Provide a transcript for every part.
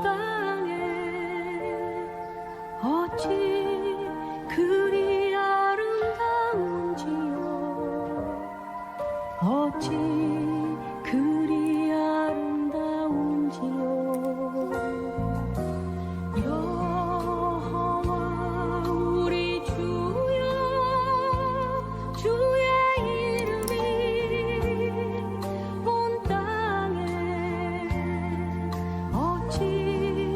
땅에 어찌 그리 아름다운지요. 어찌 그리 아름다운지요. 여호와 우리 주여, 주의 이름이 온 땅에 어찌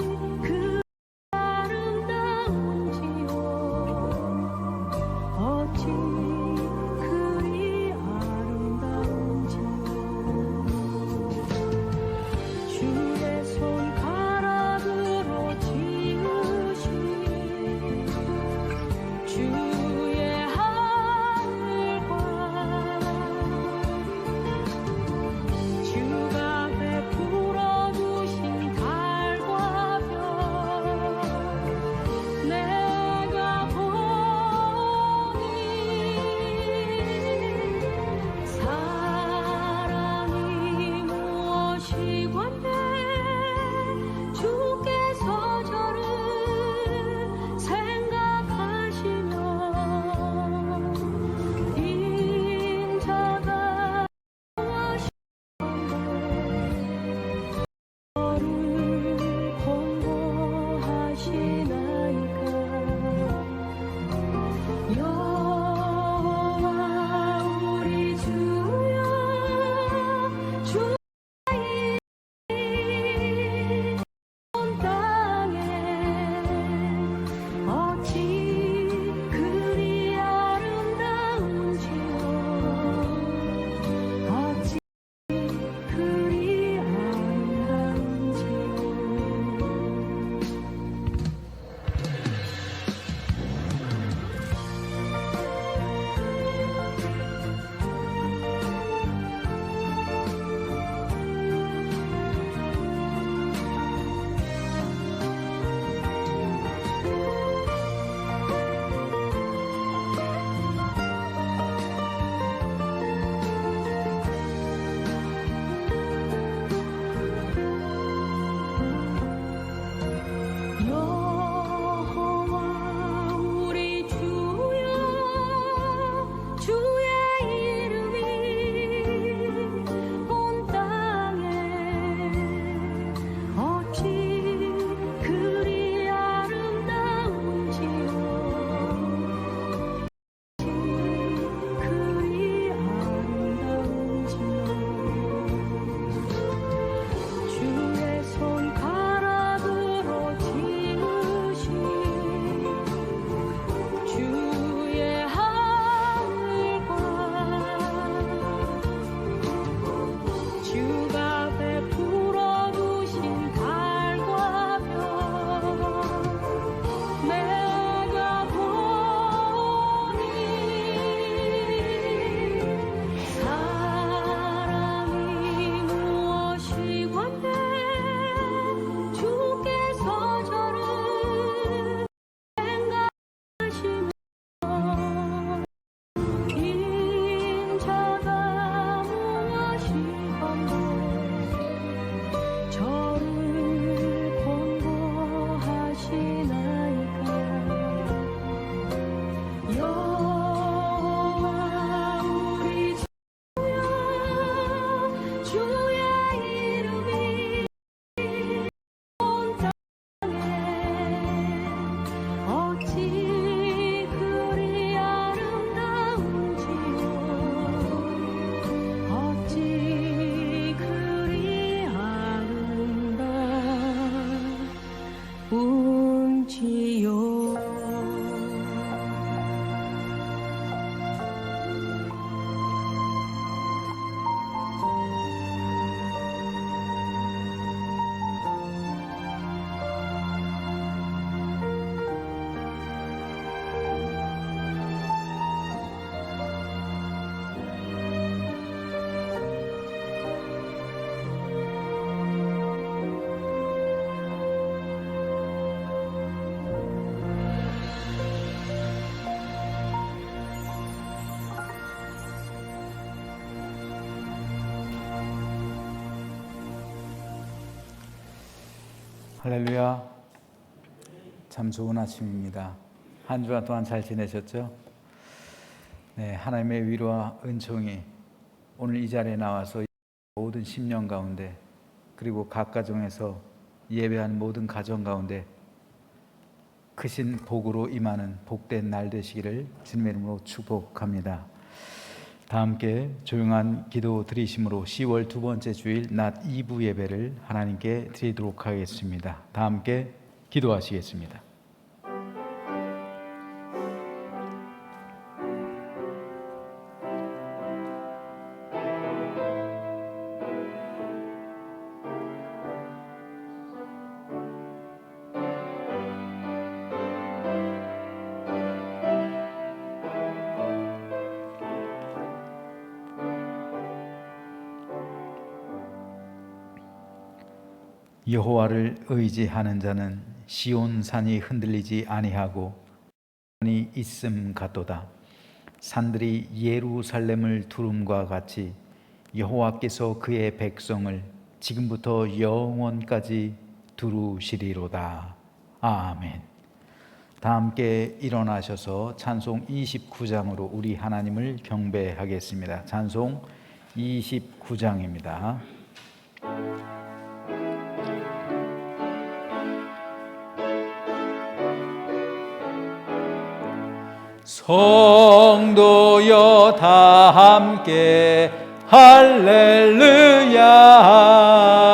할렐루야. 참 좋은 아침입니다. 한 주간 동안 잘 지내셨죠? 네, 하나님의 위로와 은총이 오늘 이 자리에 나와서 모든 심령 가운데, 그리고 각 가정에서 예배하는 모든 가정 가운데 크신 복으로 임하는 복된 날 되시기를 주님의 이름으로 축복합니다. 다 함께 조용한 기도 드리심으로 10월 두 번째 주일 낮 2부 예배를 하나님께 드리도록 하겠습니다. 다 함께 기도하시겠습니다. 여호와를 의지하는 자는 시온 산이 흔들리지 아니하고 이 있음 같도다. 산들이 예루살렘을 두름과 같이 여호와께서 그의 백성을 지금부터 영원까지 두루시리로다. 아멘. 다 함께 일어나셔서 찬송 29장으로 우리 하나님을 경배하겠습니다. 찬송 29장입니다. 성도여 다 함께 할렐루야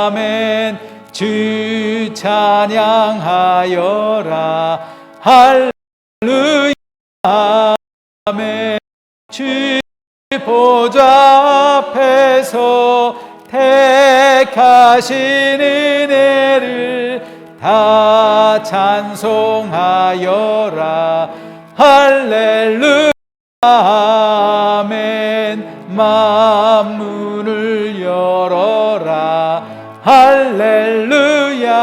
아멘. 주 찬양하여라 할렐루야 아멘. 주 보좌 앞에서 택하신 은혜를 다 찬송하여라 할렐루야 아멘. 만문을 열어라 할렐루야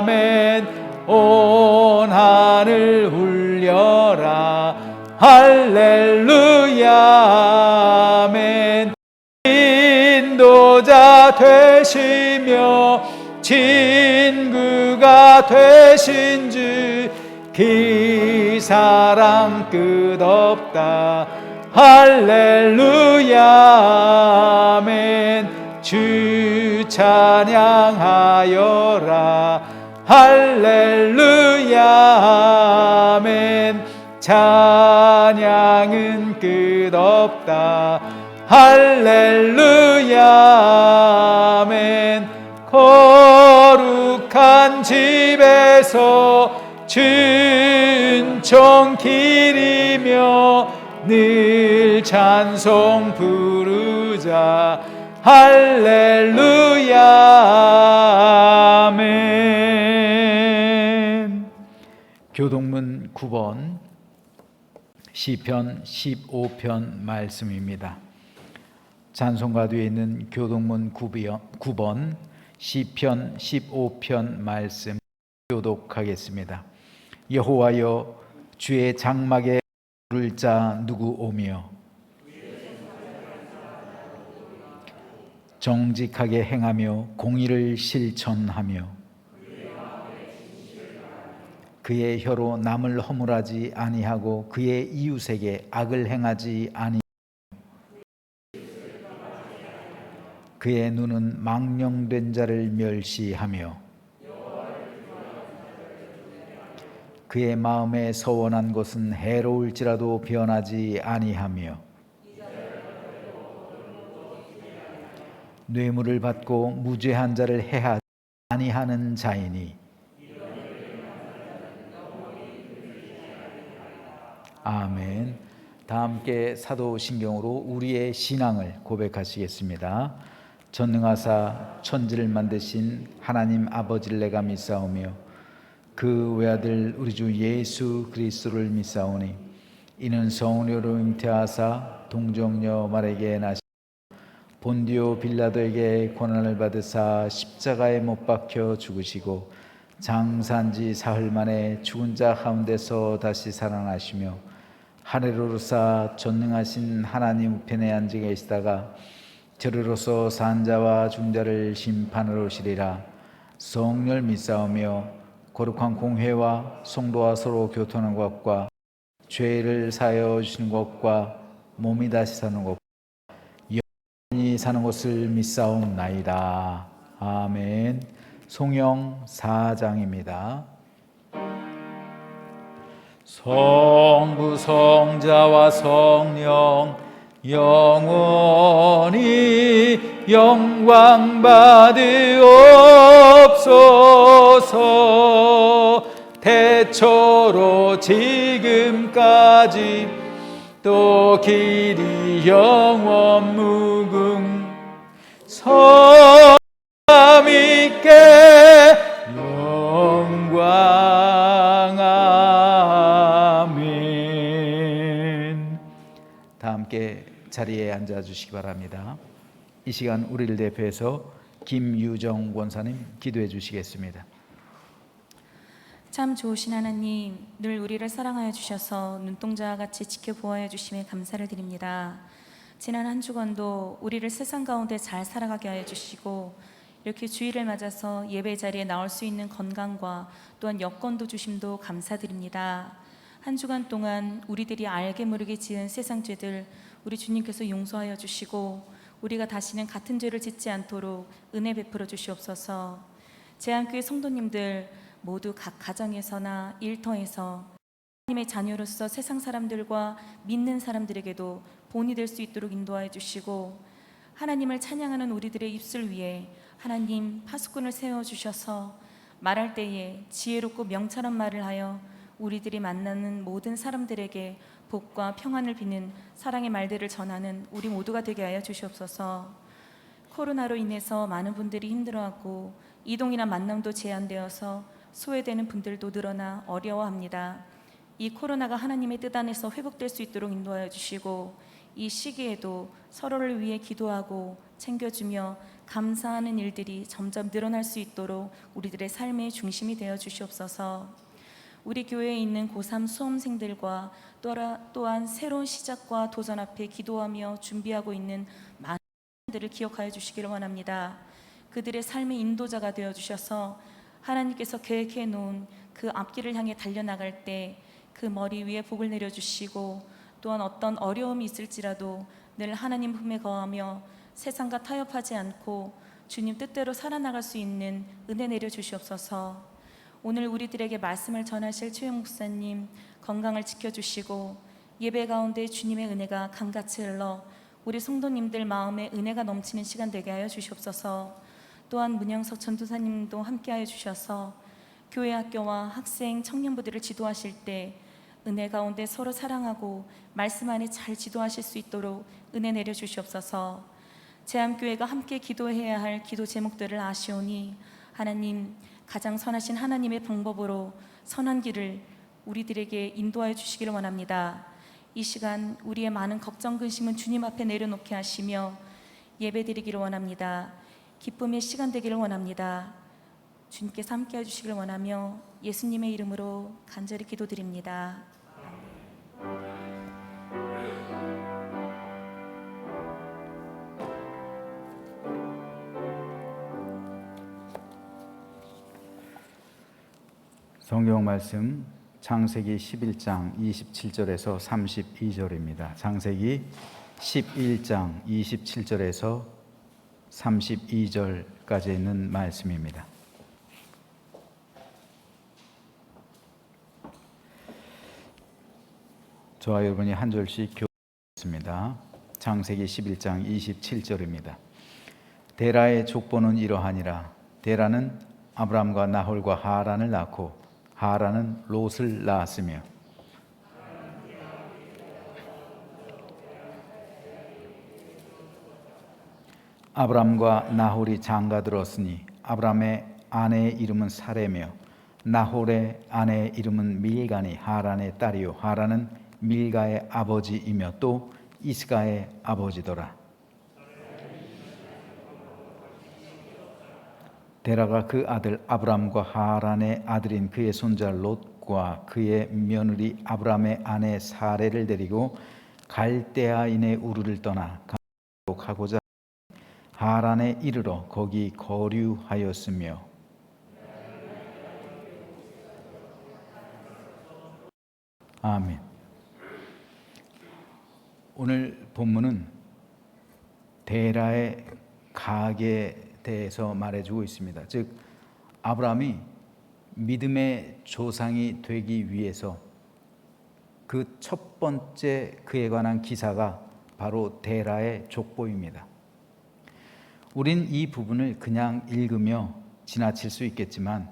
아멘. 온 하늘 울려라 할렐루야 아멘. 인도자 되시며 친구가 되신 주 그 사랑 끝없다 할렐루야 아멘. 주 찬양하여라 할렐루야 아멘. 찬양은 끝없다 할렐루야 아멘. 거룩한 집에서 은총 기리며 늘 찬송 부르자 할렐루야 아멘. 교동문 9번 시편 15편 말씀입니다. 찬송가 뒤에 있는 교동문 9번 시편 15편 말씀 교독하겠습니다. 여호와여 주의 장막에 오를 자 누구 오며 정직하게 행하며 공의를 실천하며 그의 혀로 남을 허물하지 아니하고 그의 이웃에게 악을 행하지 아니하며 그의 눈은 망령된 자를 멸시하며 그의 마음에 서원한 것은 해로울지라도 변하지 아니하며 뇌물을 받고 무죄한 자를 해하지 아니하는 자이니 아멘. 다 함께 사도신경으로 우리의 신앙을 고백하시겠습니다. 전능하사 천지를 만드신 하나님 아버지를 내가 믿사오며 그 외아들 우리 주 예수 그리스도를 믿사오니 이는 성령으로 잉태하사 동정녀 마리아에게 나시고 본디오 빌라도에게 고난을 받으사 십자가에 못 박혀 죽으시고 장사한지 사흘 만에 죽은 자 가운데서 다시 살아나시며 하늘에 오르사 전능하신 하나님 우편에 앉아 계시다가 저리로서 산 자와 죽은 자를 심판하러 오시리라. 성령을 믿사오며 거룩한 공회와 성도와 서로 교통하는 것과 죄를 사하여 주시는 것과 몸이 다시 사는 것 영원히 사는 것을 믿사옵나이다. 아멘. 송영 4장입니다. 성부 성자와 성령 영원히 영광 받으옵소서. 태초로 지금까지 또 길이 영원 무궁 성함 있게 영광. 아멘. 다 함께 자리에 앉아 주시기 바랍니다. 이 시간 우리를 대표해서 김유정 권사님 기도해 주시겠습니다. 참 좋으신 하나님, 늘 우리를 사랑하여 주셔서 눈동자와 같이 지켜보아여 주심에 감사를 드립니다. 지난 한 주간도 우리를 세상 가운데 잘 살아가게 하여 주시고 이렇게 주일을 맞아서 예배 자리에 나올 수 있는 건강과 또한 여건도 주심도 감사드립니다. 한 주간 동안 우리들이 알게 모르게 지은 세상 죄들 우리 주님께서 용서하여 주시고 우리가 다시는 같은 죄를 짓지 않도록 은혜 베풀어 주시옵소서. 제한교회 성도님들 모두 각 가정에서나 일터에서 하나님의 자녀로서 세상 사람들과 믿는 사람들에게도 본이 될 수 있도록 인도하여 주시고 하나님을 찬양하는 우리들의 입술 위에 하나님 파수꾼을 세워주셔서 말할 때에 지혜롭고 명철한 말을 하여 우리들이 만나는 모든 사람들에게 복과 평안을 비는 사랑의 말들을 전하는 우리 모두가 되게 하여 주시옵소서. 코로나로 인해서 많은 분들이 힘들어하고 이동이나 만남도 제한되어서 소외되는 분들도 늘어나 어려워합니다. 이 코로나가 하나님의 뜻 안에서 회복될 수 있도록 인도하여 주시고 이 시기에도 서로를 위해 기도하고 챙겨주며 감사하는 일들이 점점 늘어날 수 있도록 우리들의 삶의 중심이 되어 주시옵소서. 우리 교회에 있는 고3 수험생들과 또한 새로운 시작과 도전 앞에 기도하며 준비하고 있는 많은 분들을 기억하여 주시기를 원합니다. 그들의 삶의 인도자가 되어 주셔서 하나님께서 계획해 놓은 그 앞길을 향해 달려나갈 때 그 머리 위에 복을 내려주시고 또한 어떤 어려움이 있을지라도 늘 하나님 품에 거하며 세상과 타협하지 않고 주님 뜻대로 살아나갈 수 있는 은혜 내려주시옵소서. 오늘 우리들에게 말씀을 전하실 최영 목사님 건강을 지켜주시고 예배 가운데 주님의 은혜가 강같이 흘러 우리 성도님들 마음에 은혜가 넘치는 시간 되게 하여 주시옵소서. 또한 문영석 전도사님도 함께하여 주셔서 교회 학교와 학생 청년부들을 지도하실 때 은혜 가운데 서로 사랑하고 말씀 안에 잘 지도하실 수 있도록 은혜 내려주시옵소서. 제암교회가 함께 기도해야 할 기도 제목들을 아시오니 하나님 가장 선하신 하나님의 방법으로 선한 길을 우리들에게 인도하여 주시기를 원합니다. 이 시간 우리의 많은 걱정 근심은 주님 앞에 내려놓게 하시며 예배드리기를 원합니다. 기쁨의 시간 되기를 원합니다. 주님께서 함께해 주시기를 원하며 예수님의 이름으로 간절히 기도드립니다. 성경 말씀 창세기 11장 27절에서 32절입니다. 창세기 11장 27절에서 32절까지 있는 말씀입니다. 저와 여러분이 한 절씩 교독하겠습니다. 창세기 11장 27절입니다. 데라의 족보는 이러하니라. 데라는 아브람과 나홀과 하란을 낳고 하란은 롯을 낳았으며 아브람과 나홀이 장가들었으니 아브람의 아내의 이름은 사레며 나홀의 아내의 이름은 밀가니 하란의 딸이요 하란은 밀가의 아버지이며 또 이스가의 아버지더라. 데라가 그 아들 아브람과 하란의 아들인 그의 손자 롯과 그의 며느리 아브람의 아내 사레를 데리고 갈대아인의 우르를 떠나 가고자 하란에 이르러 거기 거류하였으며 아멘. 오늘 본문은 데라의 가계에 대해서 말해주고 있습니다. 즉 아브라함이 믿음의 조상이 되기 위해서 그 첫 번째 그에 관한 기사가 바로 데라의 족보입니다. 우린 이 부분을 그냥 읽으며 지나칠 수 있겠지만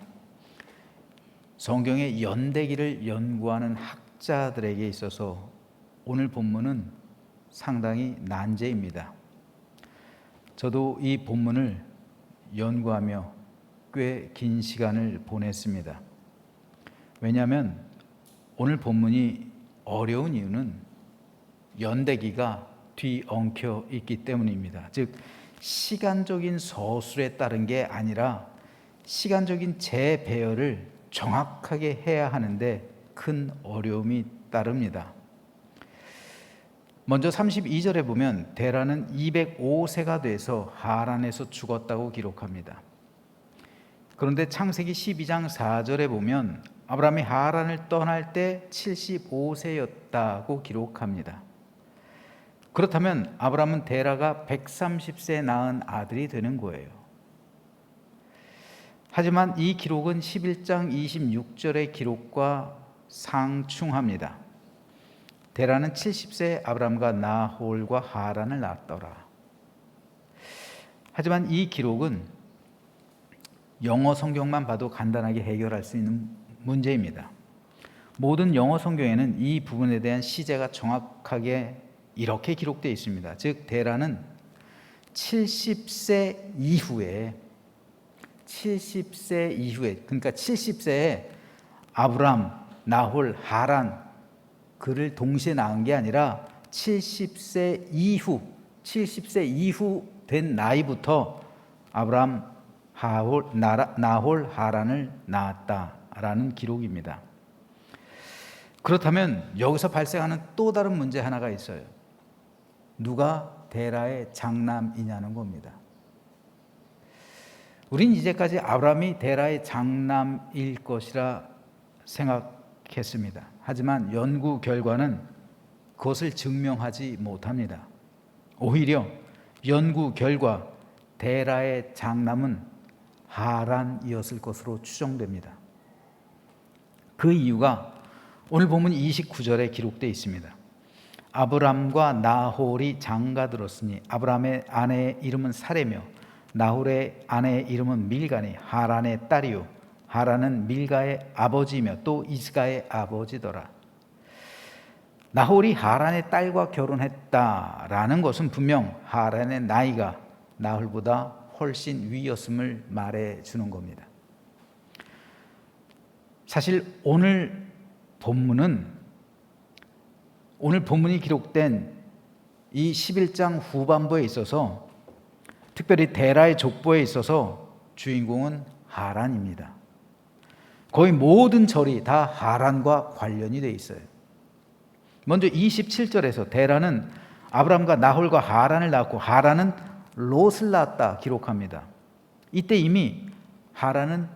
성경의 연대기를 연구하는 학자들에게 있어서 오늘 본문은 상당히 난제입니다. 저도 이 본문을 연구하며 꽤 긴 시간을 보냈습니다. 왜냐하면 오늘 본문이 어려운 이유는 연대기가 뒤엉켜 있기 때문입니다. 즉 시간적인 서술에 따른 게 아니라 시간적인 재배열을 정확하게 해야 하는데 큰 어려움이 따릅니다. 먼저 32절에 보면 데라는 205세가 돼서 하란에서 죽었다고 기록합니다. 그런데 창세기 12장 4절에 보면 아브라함이 하란을 떠날 때 75세였다고 기록합니다. 그렇다면 아브라함은 데라가 130세 낳은 아들이 되는 거예요. 하지만 이 기록은 11장 26절의 기록과 상충합니다. 데라는 70세에 아브라함과 나홀과 하란을 낳았더라. 하지만 이 기록은 영어 성경만 봐도 간단하게 해결할 수 있는 문제입니다. 모든 영어 성경에는 이 부분에 대한 시제가 정확하게 이렇게 기록되어 있습니다. 즉 데라는 70세 이후에 그러니까 70세에 아브람, 나홀, 하란 그를 동시에 낳은 게 아니라 70세 이후 된 나이부터 아브람, 나홀, 하란을 낳았다라는 기록입니다. 그렇다면 여기서 발생하는 또 다른 문제 하나가 있어요. 누가 데라의 장남이냐는 겁니다. 우린 이제까지 아브라함이 데라의 장남일 것이라 생각했습니다. 하지만 연구 결과는 그것을 증명하지 못합니다. 오히려 연구 결과 데라의 장남은 하란이었을 것으로 추정됩니다. 그 이유가 오늘 본문 29절에 기록되어 있습니다. 아브람과 나홀이 장가들었으니 아브람의 아내의 이름은 사레며 나홀의 아내의 이름은 밀가니 하란의 딸이요 하란은 밀가의 아버지이며 또 이스가의 아버지더라. 나홀이 하란의 딸과 결혼했다라는 것은 분명 하란의 나이가 나홀보다 훨씬 위였음을 말해주는 겁니다. 사실 오늘 본문이 기록된 이 11장 후반부에 있어서 특별히 데라의 족보에 있어서 주인공은 하란입니다. 거의 모든 절이 다 하란과 관련이 되어 있어요. 먼저 27절에서 데라는 아브람과 나홀과 하란을 낳았고 하란은 롯을 낳았다 기록합니다. 이때 이미 하란은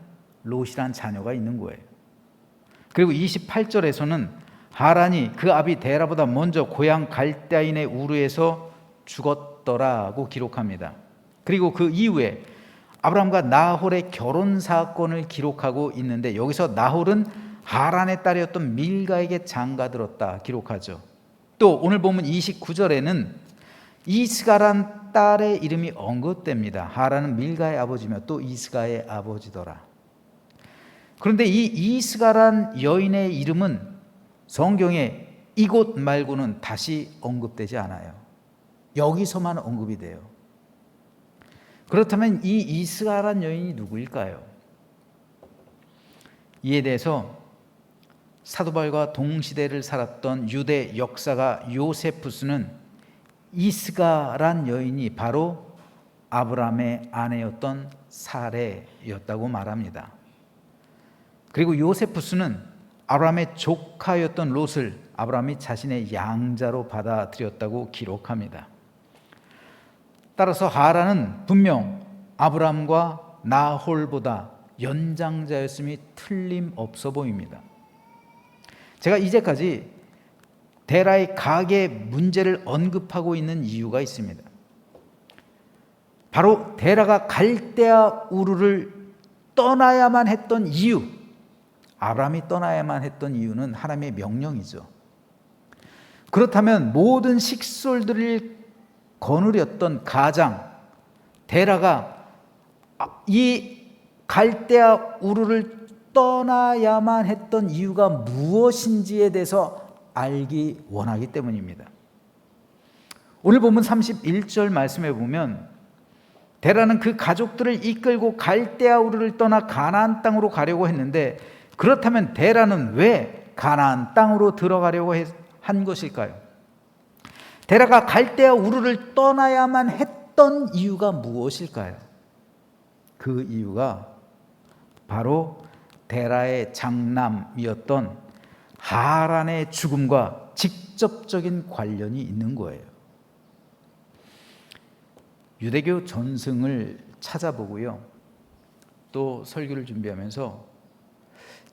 롯이란 자녀가 있는 거예요. 그리고 28절에서는 하란이 그 아비 데라보다 먼저 고향 갈대아인의 우르에서 죽었더라고 기록합니다. 그리고 그 이후에 아브람과 나홀의 결혼 사건을 기록하고 있는데 여기서 나홀은 하란의 딸이었던 밀가에게 장가들었다 기록하죠. 또 오늘 보면 29절에는 이스가란 딸의 이름이 언급됩니다. 하란은 밀가의 아버지며 또 이스가의 아버지더라. 그런데 이 이스가란 여인의 이름은 성경에 이곳 말고는 다시 언급되지 않아요. 여기서만 언급이 돼요. 그렇다면 이 이스가란 여인이 누구일까요? 이에 대해서 사도 바울과 동시대를 살았던 유대 역사가 요세푸스는 이스가란 여인이 바로 아브람의 아내였던 사레였다고 말합니다. 그리고 요세푸스는 아브람의 조카였던 롯을 아브람이 자신의 양자로 받아들였다고 기록합니다. 따라서 하란은 분명 아브람과 나홀보다 연장자였음이 틀림없어 보입니다. 제가 이제까지 데라의 가계 문제를 언급하고 있는 이유가 있습니다. 바로 데라가 갈대아 우르를 떠나야만 했던 이유, 아브라함이 떠나야만 했던 이유는 하나님의 명령이죠. 그렇다면 모든 식솔들을 거느렸던 가장 데라가 이 갈대아 우르를 떠나야만 했던 이유가 무엇인지에 대해서 알기 원하기 때문입니다. 오늘 본문 31절 말씀에 보면 데라는 그 가족들을 이끌고 갈대아 우르를 떠나 가나안 땅으로 가려고 했는데, 그렇다면 데라는 왜 가나안 땅으로 들어가려고 한 것일까요? 데라가 갈대아 우르를 떠나야만 했던 이유가 무엇일까요? 그 이유가 바로 데라의 장남이었던 하란의 죽음과 직접적인 관련이 있는 거예요. 유대교 전승을 찾아보고요, 또 설교를 준비하면서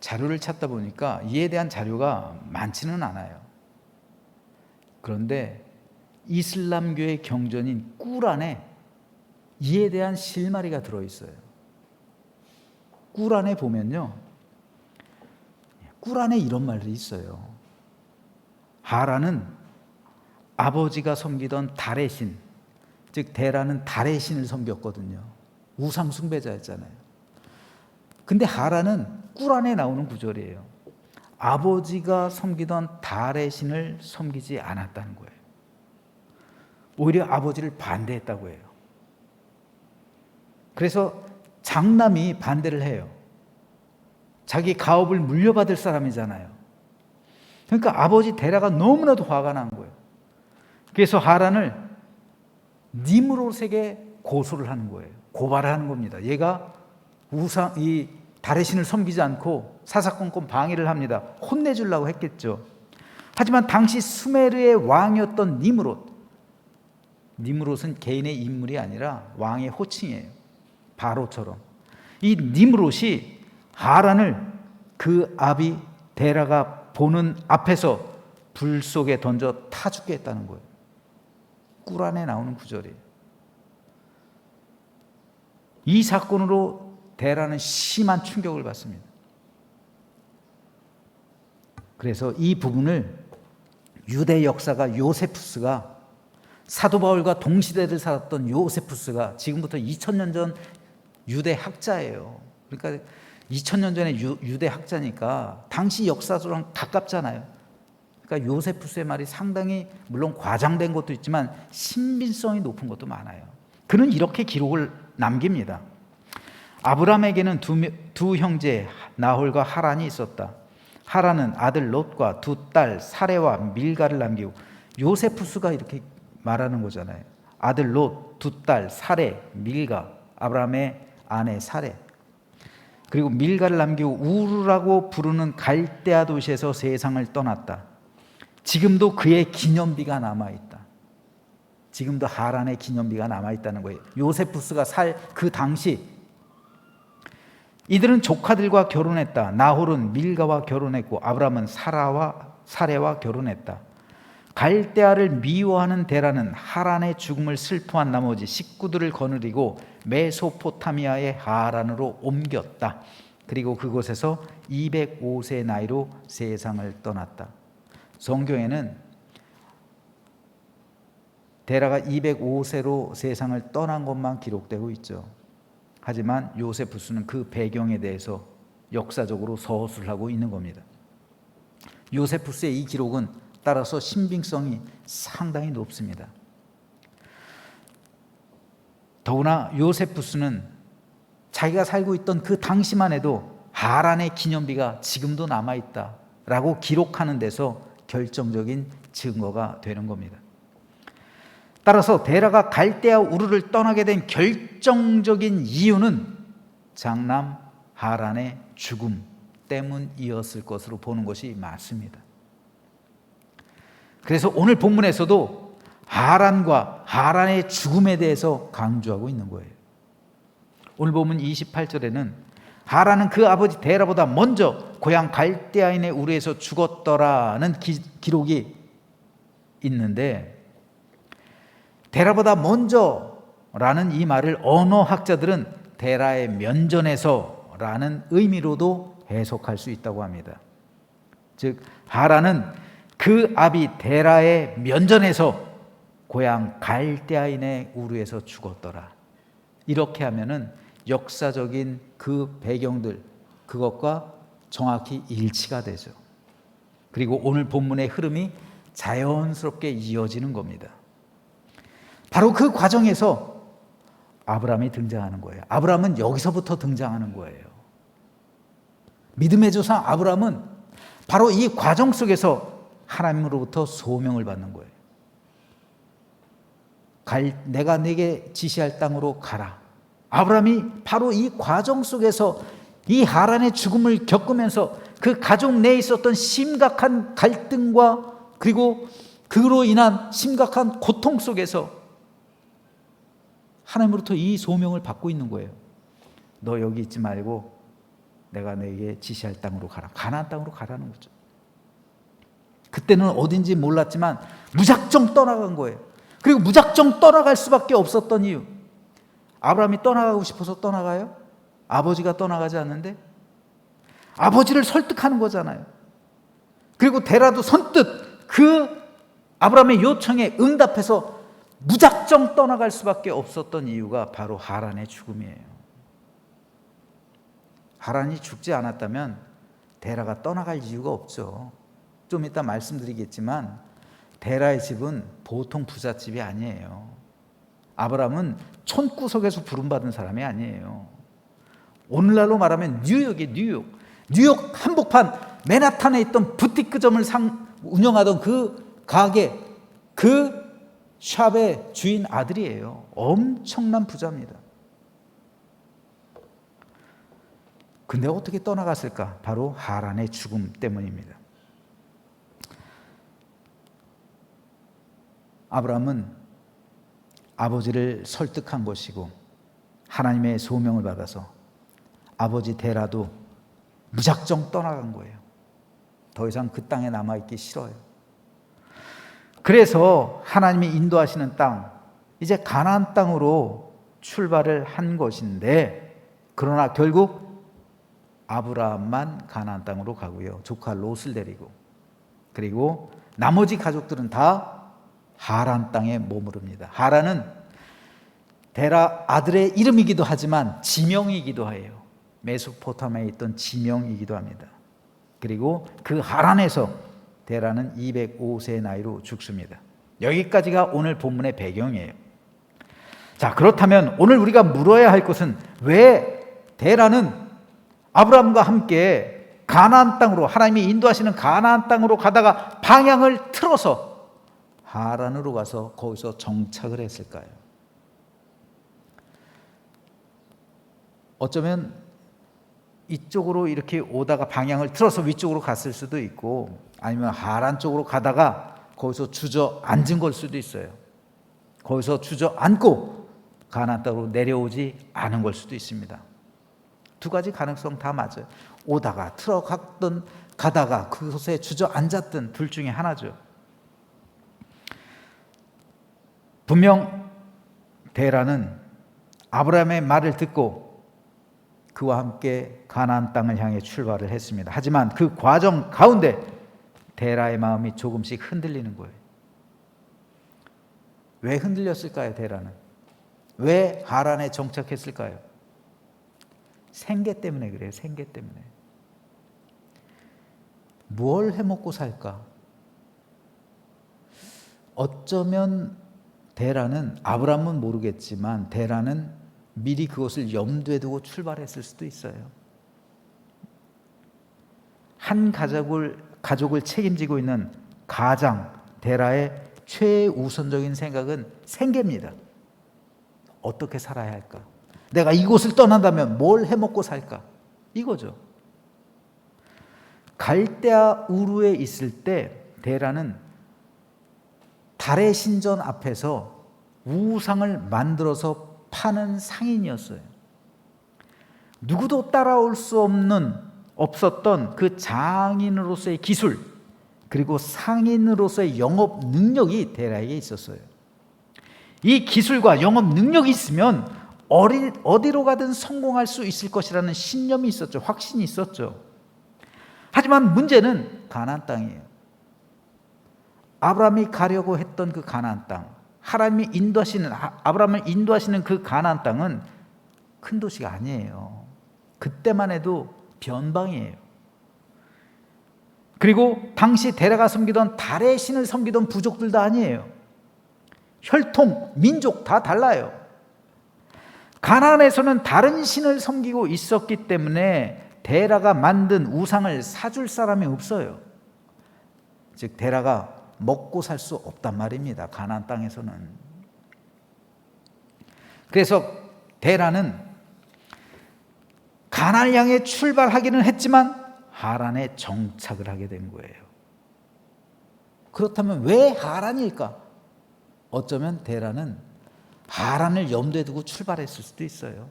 자료를 찾다 보니까 이에 대한 자료가 많지는 않아요. 그런데 이슬람교의 경전인 꾸란에 이에 대한 실마리가 들어있어요. 꾸란에 보면요, 꾸란에 이런 말이 있어요. 하란은 아버지가 섬기던 달의 신, 즉 데라는 달의 신을 섬겼거든요. 우상 숭배자였잖아요. 근데 하란은 꾸란에 나오는 구절이에요. 아버지가 섬기던 달의 신을 섬기지 않았다는 거예요. 오히려 아버지를 반대했다고 해요. 그래서 장남이 반대를 해요. 자기 가업을 물려받을 사람이잖아요. 그러니까 아버지 데라가 너무나도 화가 난 거예요. 그래서 하란을 니므롯에게 고소를 하는 거예요. 고발을 하는 겁니다. 얘가 이 달의 신을 섬기지 않고 사사건건 방해를 합니다. 혼내주려고 했겠죠. 하지만 당시 수메르의 왕이었던 니므롯은 개인의 인물이 아니라 왕의 호칭이에요. 바로처럼. 이 니므롯이 하란을 그 아비 데라가 보는 앞에서 불 속에 던져 타 죽게 했다는 거예요. 꾸란에 나오는 구절이에요. 이 사건으로 데라는 심한 충격을 받습니다. 그래서 이 부분을 유대 역사가 요세푸스가, 사도 바울과 동시대를 살았던 요세푸스가 지금부터 2000년 전 유대 학자예요. 그러니까 2000년 전에 유대 학자니까 당시 역사랑 가깝잖아요. 그러니까 요세푸스의 말이 상당히 물론 과장된 것도 있지만 신빙성이 높은 것도 많아요. 그는 이렇게 기록을 남깁니다. 아브라함에게는 두 형제 나홀과 하란이 있었다. 하란은 아들 롯과 두 딸 사레와 밀가를 남기고, 요세푸스가 이렇게 말하는 거잖아요. 아들 롯, 두 딸 사레, 밀가, 아브라함의 아내 사레, 그리고 밀가를 남기고 우르라고 부르는 갈대아 도시에서 세상을 떠났다. 지금도 그의 기념비가 남아있다. 지금도 하란의 기념비가 남아있다는 거예요. 요세푸스가 살 그 당시 이들은 조카들과 결혼했다. 나홀은 밀가와 결혼했고 아브라함은 사레와 결혼했다. 갈대아를 미워하는 데라는 하란의 죽음을 슬퍼한 나머지 식구들을 거느리고 메소포타미아의 하란으로 옮겼다. 그리고 그곳에서 205세 나이로 세상을 떠났다. 성경에는 데라가 205세로 세상을 떠난 것만 기록되고 있죠. 하지만 요세푸스는 그 배경에 대해서 역사적으로 서술하고 있는 겁니다. 요세푸스의 이 기록은 따라서 신빙성이 상당히 높습니다. 더구나 요세푸스는 자기가 살고 있던 그 당시만 해도 하란의 기념비가 지금도 남아있다라고 기록하는 데서 결정적인 증거가 되는 겁니다. 따라서 데라가 갈대아 우르를 떠나게 된 결정적인 이유는 장남 하란의 죽음 때문이었을 것으로 보는 것이 맞습니다. 그래서 오늘 본문에서도 하란과 하란의 죽음에 대해서 강조하고 있는 거예요. 오늘 본문 28절에는 하란은 그 아버지 데라보다 먼저 고향 갈대아인의 우르에서 죽었더라는 기록이 있는데, 데라보다 먼저라는 이 말을 언어학자들은 데라의 면전에서라는 의미로도 해석할 수 있다고 합니다. 즉 하란은 그 아비 데라의 면전에서 고향 갈대아인의 우르에서 죽었더라. 이렇게 하면은 역사적인 그 배경들, 그것과 정확히 일치가 되죠. 그리고 오늘 본문의 흐름이 자연스럽게 이어지는 겁니다. 바로 그 과정에서 아브라함이 등장하는 거예요. 아브라함은 여기서부터 등장하는 거예요. 믿음의 조상 아브라함은 바로 이 과정 속에서 하나님으로부터 소명을 받는 거예요. 내가 내게 지시할 땅으로 가라. 아브라함이 바로 이 과정 속에서 이 하란의 죽음을 겪으면서 그 가족 내에 있었던 심각한 갈등과 그리고 그로 인한 심각한 고통 속에서 하나님으로부터 이 소명을 받고 있는 거예요. 너 여기 있지 말고 내가 내게 지시할 땅으로 가라. 가나안 땅으로 가라는 거죠. 그때는 어딘지 몰랐지만 무작정 떠나간 거예요. 그리고 무작정 떠나갈 수밖에 없었던 이유, 아브라함이 떠나가고 싶어서 떠나가요? 아버지가 떠나가지 않는데? 아버지를 설득하는 거잖아요. 그리고 데라도 선뜻 그 아브라함의 요청에 응답해서 무작정 떠나갈 수밖에 없었던 이유가 바로 하란의 죽음이에요. 하란이 죽지 않았다면 데라가 떠나갈 이유가 없죠. 좀 이따 말씀드리겠지만 데라의 집은 보통 부잣집이 아니에요. 아브라함은 촌구석에서 부름받은 사람이 아니에요. 오늘날로 말하면 뉴욕이 뉴욕 한복판 맨하탄에 있던 부티크점을 운영하던 그 가게, 그 샵의 주인 아들이에요. 엄청난 부자입니다. 근데 어떻게 떠나갔을까? 바로 하란의 죽음 때문입니다. 아브라함은 아버지를 설득한 것이고 하나님의 소명을 받아서 아버지 데라도 무작정 떠나간 거예요. 더 이상 그 땅에 남아있기 싫어요. 그래서 하나님이 인도하시는 땅, 이제 가나안 땅으로 출발을 한 것인데, 그러나 결국 아브라함만 가나안 땅으로 가고요. 조카 롯을 데리고. 그리고 나머지 가족들은 다 하란 땅에 머무릅니다. 하란은 데라 아들의 이름이기도 하지만 지명이기도 해요. 메소포타미아에 있던 지명이기도 합니다. 그리고 그 하란에서 데라는 205세의 나이로 죽습니다. 여기까지가 오늘 본문의 배경이에요. 자, 그렇다면 오늘 우리가 물어야 할 것은 왜 데라는 아브라함과 함께 가나안 땅으로, 하나님이 인도하시는 가나안 땅으로 가다가 방향을 틀어서 하란으로 가서 거기서 정착을 했을까요? 어쩌면 이쪽으로 이렇게 오다가 방향을 틀어서 위쪽으로 갔을 수도 있고, 아니면 하란 쪽으로 가다가 거기서 주저앉은 걸 수도 있어요. 거기서 주저앉고 가나안 땅으로 내려오지 않은 걸 수도 있습니다. 두 가지 가능성 다 맞아요. 오다가 틀어갔든 가다가 그곳에 주저앉았든 둘 중에 하나죠. 분명 데라는 아브라함의 말을 듣고 그와 함께 가나안 땅을 향해 출발을 했습니다. 하지만 그 과정 가운데 데라의 마음이 조금씩 흔들리는 거예요. 왜 흔들렸을까요? 데라는 왜 하란에 정착했을까요? 생계 때문에 그래요. 생계 때문에. 뭘 해먹고 살까? 어쩌면 데라는, 아브라함은 모르겠지만 데라는 미리 그것을 염두에 두고 출발했을 수도 있어요. 한 가족을 책임지고 있는 가장 데라의 최우선적인 생각은 생계입니다. 어떻게 살아야 할까? 내가 이곳을 떠난다면 뭘 해먹고 살까? 이거죠. 갈대아 우르에 있을 때 데라는 달의 신전 앞에서 우상을 만들어서 파는 상인이었어요. 누구도 따라올 수 없었던 그 장인으로서의 기술, 그리고 상인으로서의 영업 능력이 데라에게 있었어요. 이 기술과 영업 능력이 있으면 어디로 가든 성공할 수 있을 것이라는 신념이 있었죠. 확신이 있었죠. 하지만 문제는 가나안 땅이에요. 아브라함이 가려고 했던 그 가나안 땅, 하나님이 아브라함을 인도하시는 그 가나안 땅은 큰 도시가 아니에요. 그때만 해도 변방이에요. 그리고 당시 데라가 섬기던 달의 신을 섬기던 부족들도 아니에요. 혈통, 민족 다 달라요. 가나안에서는 다른 신을 섬기고 있었기 때문에 데라가 만든 우상을 사줄 사람이 없어요. 즉 데라가 먹고 살 수 없단 말입니다. 가나안 땅에서는. 그래서 데라는 가나안을 향해 출발하기는 했지만 하란에 정착을 하게 된 거예요. 그렇다면 왜 하란일까? 어쩌면 데라는 하란을 염두에 두고 출발했을 수도 있어요.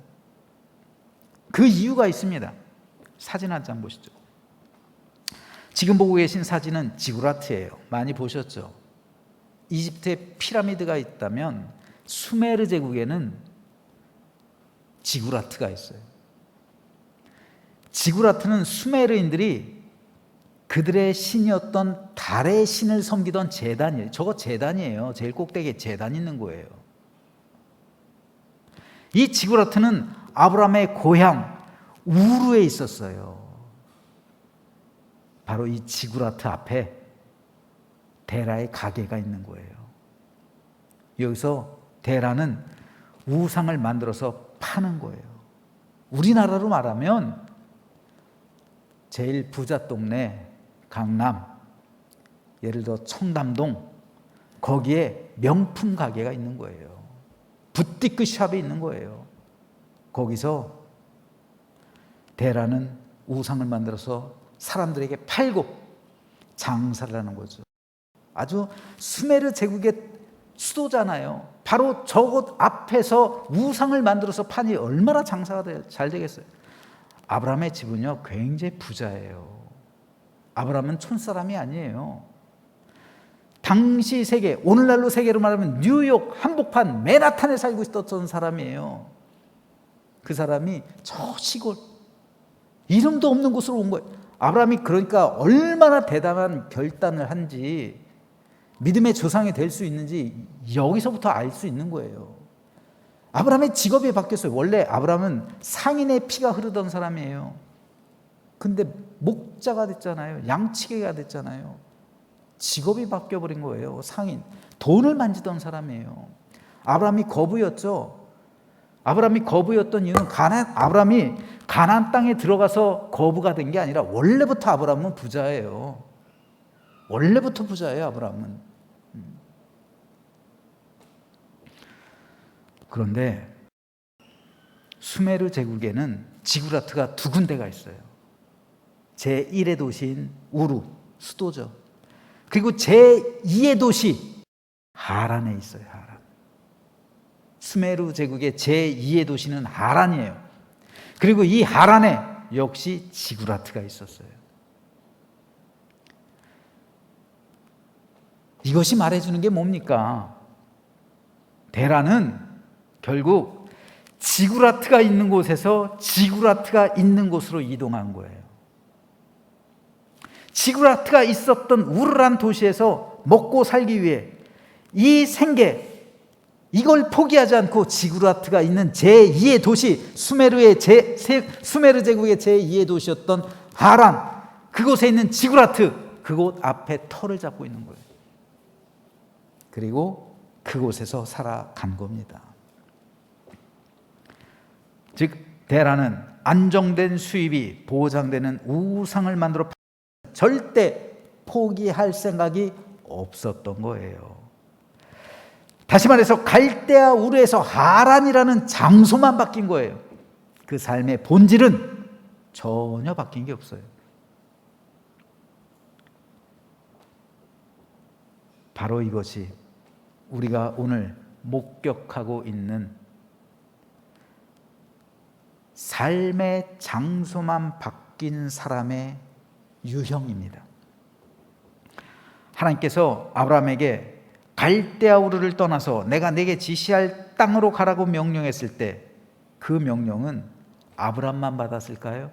그 이유가 있습니다. 사진 한 장 보시죠. 지금 보고 계신 사진은 지구라트예요. 많이 보셨죠? 이집트에 피라미드가 있다면 수메르 제국에는 지구라트가 있어요. 지구라트는 수메르인들이 그들의 신이었던 달의 신을 섬기던 제단이에요. 저거 제단이에요. 제일 꼭대기에 제단 있는 거예요. 이 지구라트는 아브라함의 고향 우르에 있었어요. 바로 이 지구라트 앞에 데라의 가게가 있는 거예요. 여기서 데라는 우상을 만들어서 파는 거예요. 우리나라로 말하면 제일 부자 동네 강남, 예를 들어 청담동, 거기에 명품 가게가 있는 거예요. 부티크 샵이 있는 거예요. 거기서 데라는 우상을 만들어서 사람들에게 팔고 장사를 하는 거죠. 아주 수메르 제국의 수도잖아요. 바로 저곳 앞에서 우상을 만들어서 파니 얼마나 장사가 잘 되겠어요. 아브라함의 집은요 굉장히 부자예요. 아브라함은 촌사람이 아니에요. 당시 세계, 오늘날로 세계로 말하면 뉴욕 한복판 맨하탄에 살고 있었던 사람이에요. 그 사람이 저 시골 이름도 없는 곳으로 온 거예요. 아브라함이 그러니까 얼마나 대단한 결단을 한지, 믿음의 조상이 될 수 있는지 여기서부터 알 수 있는 거예요. 아브라함의 직업이 바뀌었어요. 원래 아브라함은 상인의 피가 흐르던 사람이에요. 근데 목자가 됐잖아요. 양치기가 됐잖아요. 직업이 바뀌어버린 거예요. 상인, 돈을 만지던 사람이에요. 아브라함이 거부였죠. 아브라함이 거부였던 이유는 아브라함이 가나안 땅에 들어가서 거부가 된 게 아니라 원래부터 아브라함은 부자예요. 원래부터 부자예요, 아브라함은. 그런데 수메르 제국에는 지구라트가 두 군데가 있어요. 제1의 도시인 우루, 수도죠. 그리고 제2의 도시 하란에 있어요. 하란. 수메르 제국의 제2의 도시는 하란이에요. 그리고 이 하란에 역시 지구라트가 있었어요. 이것이 말해주는 게 뭡니까? 데라는 결국 지구라트가 있는 곳에서 지구라트가 있는 곳으로 이동한 거예요. 지구라트가 있었던 우르란 도시에서 먹고 살기 위해 이 생계, 이걸 포기하지 않고 지구라트가 있는 제2의 도시, 수메르 제국의 제2의 도시였던 하란, 그곳에 있는 지구라트, 그곳 앞에 터를 잡고 있는 거예요. 그리고 그곳에서 살아간 겁니다. 즉 데라는 안정된 수입이 보장되는 우상을 만들어 절대 포기할 생각이 없었던 거예요. 다시 말해서 갈대아 우르에서 하란이라는 장소만 바뀐 거예요. 그 삶의 본질은 전혀 바뀐 게 없어요. 바로 이것이 우리가 오늘 목격하고 있는 삶의 장소만 바뀐 사람의 유형입니다. 하나님께서 아브라함에게 갈대아 우르를 떠나서 내가 내게 지시할 땅으로 가라고 명령했을 때 그 명령은 아브라함만 받았을까요?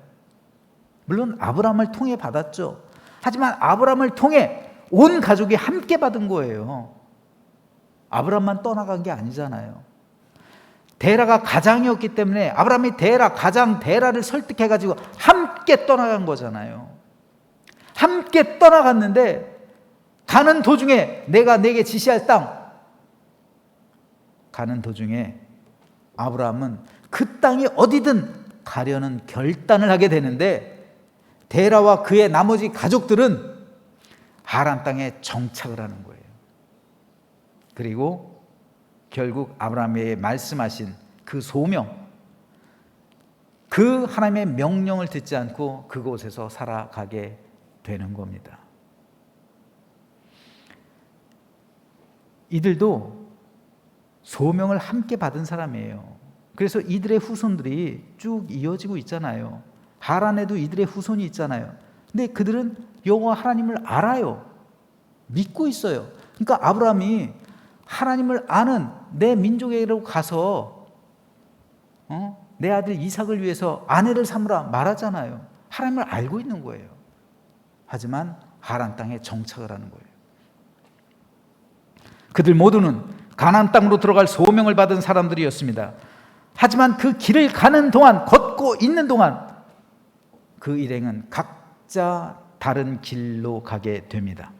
물론 아브라함을 통해 받았죠. 하지만 아브라함을 통해 온 가족이 함께 받은 거예요. 아브라함만 떠나간 게 아니잖아요. 데라가 가장이었기 때문에 아브라함이 가장 데라를 설득해가지고 함께 떠나간 거잖아요. 함께 떠나갔는데 가는 도중에 내가 내게 지시할 땅, 가는 도중에 아브라함은 그 땅이 어디든 가려는 결단을 하게 되는데 데라와 그의 나머지 가족들은 하란 땅에 정착을 하는 거예요. 그리고 결국 아브라함에게 말씀하신 그 소명, 그 하나님의 명령을 듣지 않고 그곳에서 살아가게 되는 겁니다. 이들도 소명을 함께 받은 사람이에요. 그래서 이들의 후손들이 쭉 이어지고 있잖아요. 하란에도 이들의 후손이 있잖아요. 근데 그들은 여호와 하나님을 알아요. 믿고 있어요. 그러니까 아브라함이 하나님을 아는 내 민족에게로 가서 내 아들 이삭을 위해서 아내를 삼으라 말하잖아요. 하나님을 알고 있는 거예요. 하지만 하란 땅에 정착을 하는 거예요. 그들 모두는 가나안 땅으로 들어갈 소명을 받은 사람들이었습니다. 하지만 그 길을 가는 동안, 걷고 있는 동안 그 일행은 각자 다른 길로 가게 됩니다.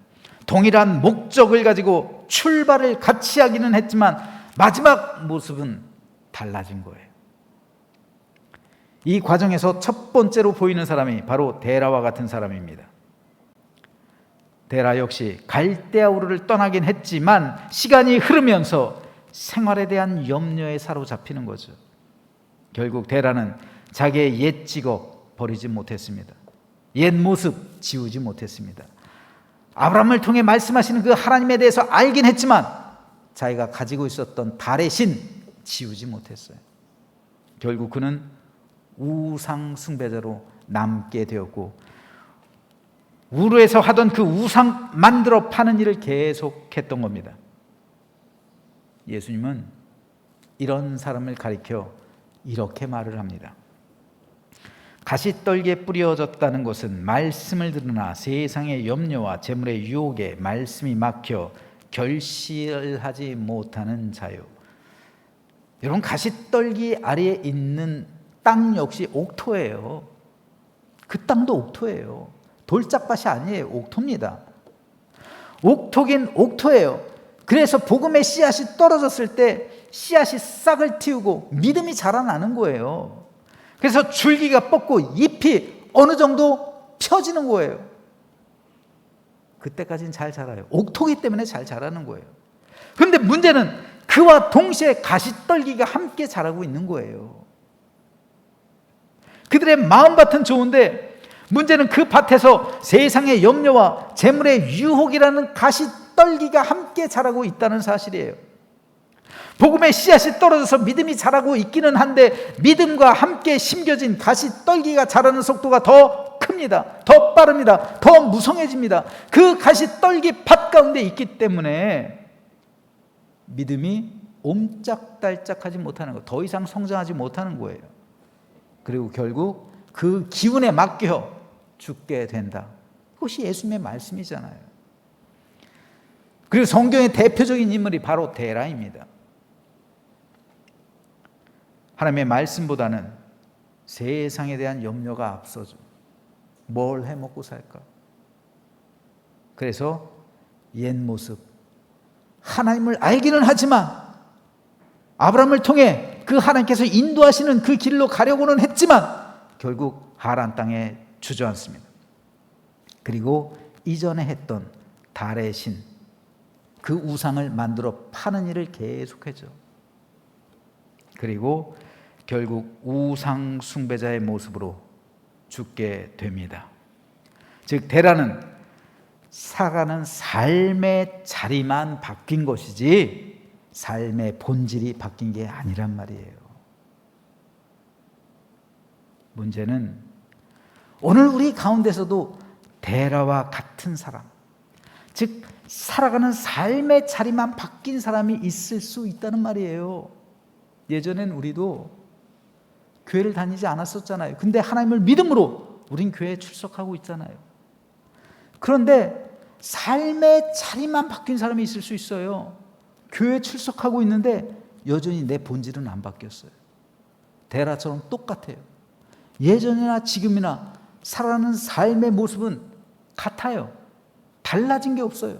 동일한 목적을 가지고 출발을 같이 하기는 했지만 마지막 모습은 달라진 거예요. 이 과정에서 첫 번째로 보이는 사람이 바로 데라와 같은 사람입니다. 데라 역시 갈대아 우르를 떠나긴 했지만 시간이 흐르면서 생활에 대한 염려에 사로잡히는 거죠. 결국 데라는 자기의 옛 직업 버리지 못했습니다. 옛 모습 지우지 못했습니다. 아브라함을 통해 말씀하시는 그 하나님에 대해서 알긴 했지만 자기가 가지고 있었던 달의 신 지우지 못했어요. 결국 그는 우상 숭배자로 남게 되었고 우르에서 하던 그 우상 만들어 파는 일을 계속했던 겁니다. 예수님은 이런 사람을 가리켜 이렇게 말을 합니다. 가시떨기에 뿌려졌다는 것은 말씀을 들으나 세상의 염려와 재물의 유혹에 말씀이 막혀 결실하지 못하는 자요. 여러분, 가시떨기 아래에 있는 땅 역시 옥토예요. 그 땅도 옥토예요. 돌짝밭이 아니에요. 옥토입니다. 옥토긴 옥토예요. 그래서 복음의 씨앗이 떨어졌을 때 씨앗이 싹을 틔우고 믿음이 자라나는 거예요. 그래서 줄기가 뻗고 잎이 어느 정도 펴지는 거예요. 그때까지는 잘 자라요. 옥토기 때문에 잘 자라는 거예요. 그런데 문제는 그와 동시에 가시떨기가 함께 자라고 있는 거예요. 그들의 마음밭은 좋은데 문제는 그 밭에서 세상의 염려와 재물의 유혹이라는 가시떨기가 함께 자라고 있다는 사실이에요. 복음의 씨앗이 떨어져서 믿음이 자라고 있기는 한데 믿음과 함께 심겨진 가시떨기가 자라는 속도가 더 큽니다. 더 빠릅니다. 더 무성해집니다. 그 가시떨기 밭 가운데 있기 때문에 믿음이 옴짝달짝하지 못하는 거, 더 이상 성장하지 못하는 거예요. 그리고 결국 그 기운에 맡겨 죽게 된다. 그것이 예수님의 말씀이잖아요. 그리고 성경의 대표적인 인물이 바로 데라입니다. 하나님의 말씀보다는 세상에 대한 염려가 앞서죠. 뭘 해먹고 살까? 그래서 옛 모습, 하나님을 알기는 하지만 아브라함을 통해 그 하나님께서 인도하시는 그 길로 가려고는 했지만 결국 하란 땅에 주저앉습니다. 그리고 이전에 했던 달의 신, 그 우상을 만들어 파는 일을 계속했죠. 그리고 결국 우상 숭배자의 모습으로 죽게 됩니다. 즉 데라는 살아가는 삶의 자리만 바뀐 것이지 삶의 본질이 바뀐 게 아니란 말이에요. 문제는 오늘 우리 가운데서도 데라와 같은 사람, 즉 살아가는 삶의 자리만 바뀐 사람이 있을 수 있다는 말이에요. 예전엔 우리도 교회를 다니지 않았었잖아요. 근데 하나님을 믿음으로 우린 교회에 출석하고 있잖아요. 그런데 삶의 자리만 바뀐 사람이 있을 수 있어요. 교회에 출석하고 있는데 여전히 내 본질은 안 바뀌었어요. 데라처럼 똑같아요. 예전이나 지금이나 살아가는 삶의 모습은 같아요. 달라진 게 없어요.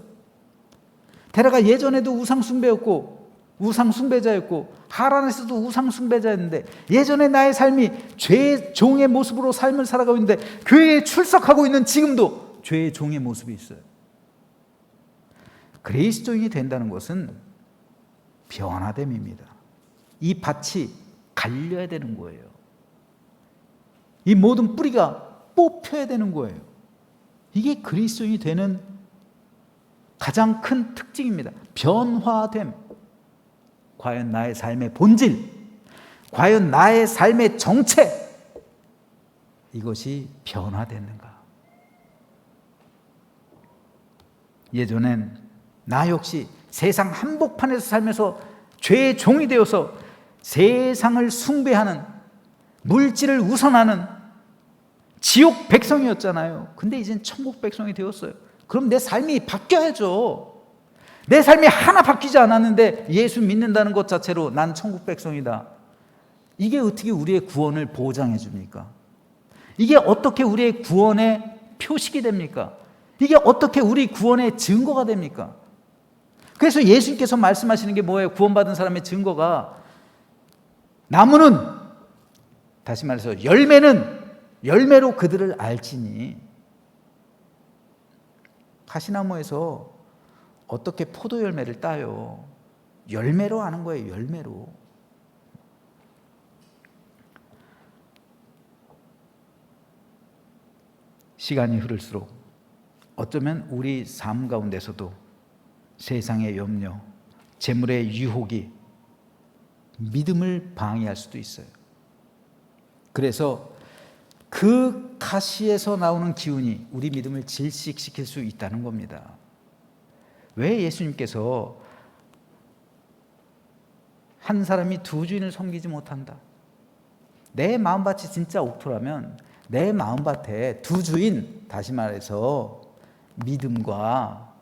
데라가 예전에도 우상숭배였고 우상숭배자였고 하란에서도 우상숭배자였는데 예전에 나의 삶이 죄의 종의 모습으로 삶을 살아가고 있는데 교회에 출석하고 있는 지금도 죄의 종의 모습이 있어요. 그리스도인이 된다는 것은 변화됨입니다. 이 밭이 갈려야 되는 거예요. 이 모든 뿌리가 뽑혀야 되는 거예요. 이게 그리스도인이 되는 가장 큰 특징입니다. 변화됨. 과연 나의 삶의 본질, 과연 나의 삶의 정체, 이것이 변화됐는가? 예전엔 나 역시 세상 한복판에서 살면서 죄의 종이 되어서 세상을 숭배하는, 물질을 우선하는 지옥 백성이었잖아요. 근데 이젠 천국 백성이 되었어요. 그럼 내 삶이 바뀌어야죠. 내 삶이 하나 바뀌지 않았는데 예수 믿는다는 것 자체로 난 천국 백성이다. 이게 어떻게 우리의 구원을 보장해 줍니까? 이게 어떻게 우리의 구원의 표식이 됩니까? 이게 어떻게 우리 구원의 증거가 됩니까? 그래서 예수님께서 말씀하시는 게 뭐예요? 구원받은 사람의 증거가 나무는, 다시 말해서 열매는 열매로 그들을 알지니. 가시나무에서 어떻게 포도 열매를 따요? 열매로 아는 거예요. 열매로. 시간이 흐를수록 어쩌면 우리 삶 가운데서도 세상의 염려, 재물의 유혹이 믿음을 방해할 수도 있어요. 그래서 그 가시에서 나오는 기운이 우리 믿음을 질식시킬 수 있다는 겁니다. 왜 예수님께서 한 사람이 두 주인을 섬기지 못한다? 내 마음밭이 진짜 옥토라면 내 마음밭에 두 주인, 다시 말해서 믿음과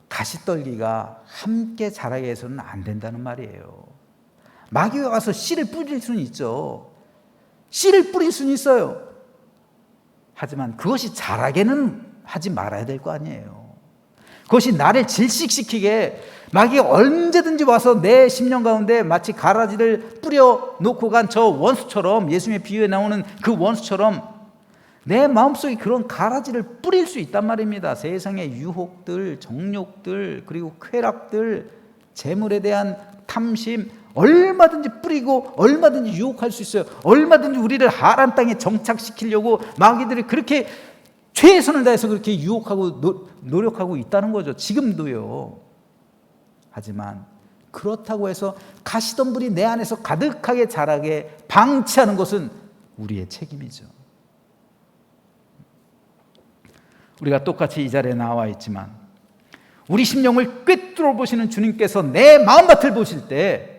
가시떨기가 함께 자라게 해서는 안 된다는 말이에요. 마귀가 와서 씨를 뿌릴 수는 있죠. 씨를 뿌릴 수는 있어요. 하지만 그것이 자라게는 하지 말아야 될 거 아니에요. 그것이 나를 질식시키게 마귀가 언제든지 와서 내 심령 가운데 마치 가라지를 뿌려 놓고 간 저 원수처럼, 예수님의 비유에 나오는 그 원수처럼 내 마음속에 그런 가라지를 뿌릴 수 있단 말입니다. 세상의 유혹들, 정욕들, 그리고 쾌락들, 재물에 대한 탐심, 얼마든지 뿌리고 얼마든지 유혹할 수 있어요. 얼마든지 우리를 하란 땅에 정착시키려고 마귀들이 그렇게 최선을 다해서 그렇게 유혹하고 노력하고 있다는 거죠. 지금도요. 하지만 그렇다고 해서 가시덤불이 내 안에서 가득하게 자라게 방치하는 것은 우리의 책임이죠. 우리가 똑같이 이 자리에 나와 있지만 우리 심령을 꿰뚫어 보시는 주님께서 내 마음밭을 보실 때